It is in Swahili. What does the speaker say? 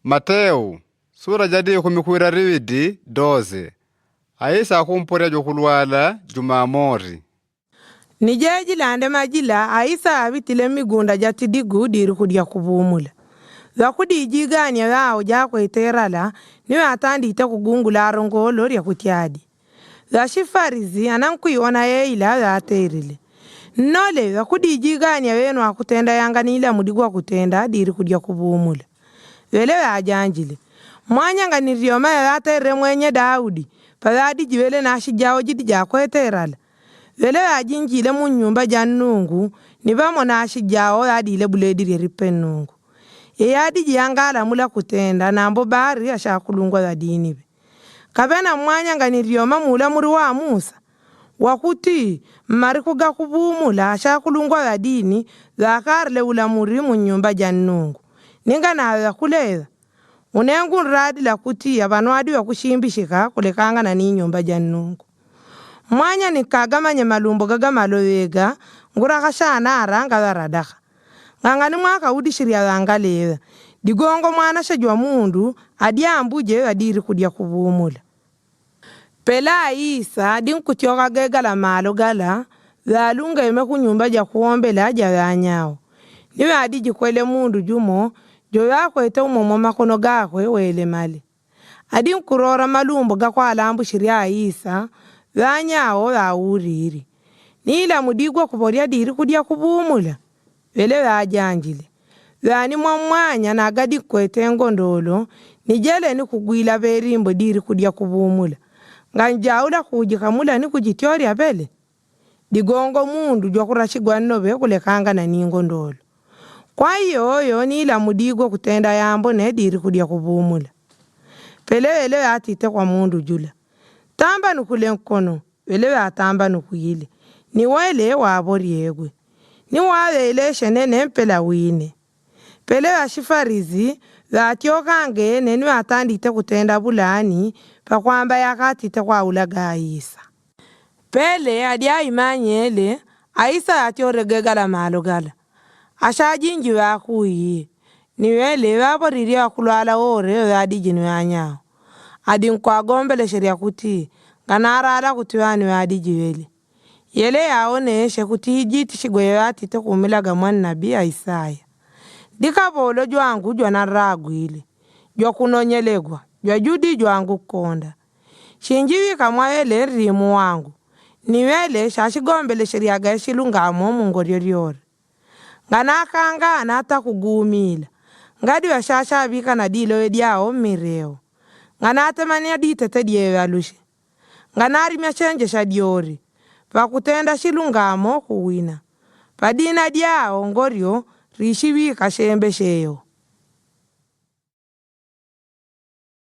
Mateo, sura jadi kumikwira rividi doze. Aisa akumporia jokulwala Jumamori. Nijeji lande majila aisa avitile migunda jatidigu diri kudia kubumula. Zakudi ijiganya yao jako iterala niwe atandi ita kugungula arongolo ya kutiadi. Zashifarizi anankuiona yeila ya aterile. Nole zakudi ijiganya wenu akutenda yanganila mudigwa kutenda diri kudia kubumula. Wele wa ajanjile. Mwanyanga nirioma ya atere mwenye Daudi. Pazadi jiwele nashi jao jidi jako iterala. Wele ajinjile mu nyumba ja Nungu nibamo nashi jao adile bulediri ripe Nungu. Yadi jiyangala mula kutenda na ambo bari ashakulungwa za dini be. Kabena mwanyanga nirioma mula muri wa Musa. Wakuti marikuga kubumula ashakulungwa za dini za karle ula muri mu nyumba ja Nungu. Ninga na ya kuleza. Unengu nradi la kuti ya banwadi wa kushimbishika kulekanga na ni nyumba ja Nungu. Mwanya ni kagamanye malumbo gagamaloega ngura kashana aranga zaradaka. Ngangani mwaka udishiria zangaleza. Digongo mwana shajwa mundu adiambuje adiri kudia kubumula. Pela Isa dinkutioka gegala malo gala zalunga ime kunyumba ja kuombela ja yanyao. Niwe adiji kwele mundu jumo jo yako ete umomo makono gakwe wele mali. Adinkurora malumbo gakwa alambu shiria Isa zanyao za uriri. Nila mudigwa kuporia diri kudia kubumula. Wele wajanjile. Zani mwanya na gadi kwete ngondolo. Nijele ni kugwila berimbo diri kudia kubumula. Nganjaula kujikamula ni kujitiori apele. Digongo mundu jwa kurashigwa nobe kulekanga na ni ngondolo. Kwa hiyo nila mudigwa kutenda yambo ne diri kudia kubumula. Pele wele atite kwa mundu jula. Tamba nukule nkono, wele atamba nukuyile. Ni wele wabori yegwe. Ni wale shenene mpela wine. Pele wa shifarizi, za atioka ngene ni atandi ite kutenda bulani, pa kwamba yakati ite kwa ulaga Aisa. Pele adia imanyele, Aisa atioregegala malogala. Asha jinji wakuyi. Ni wele wabori wakulwala ore wa adijini wanyao. Adi nkwa gombele sheria kuti, ganara ala kutiwani wa adijiwele. Yele yaoneshe kuti hijiti shigweyati te kumilaga mwana nabii Isaya. Dika bolo jwangu jwana ragwile. Jwa kunonyelegwa. Jwa judi jwangu konda. Shinjiwi kamwaele rimu wangu. Niwele shashigombele shiriaga shilungamo mungorioriori. Nganakanga anata kugumila. Ngadi wa shashabika na dilo ediao mireo. Nganate mania ditete diewe alushe. Nganari miachenje shadiori. Pakutenda shilungamo kuwina. Padina diao ngorio rishiwi kashembe sheyo.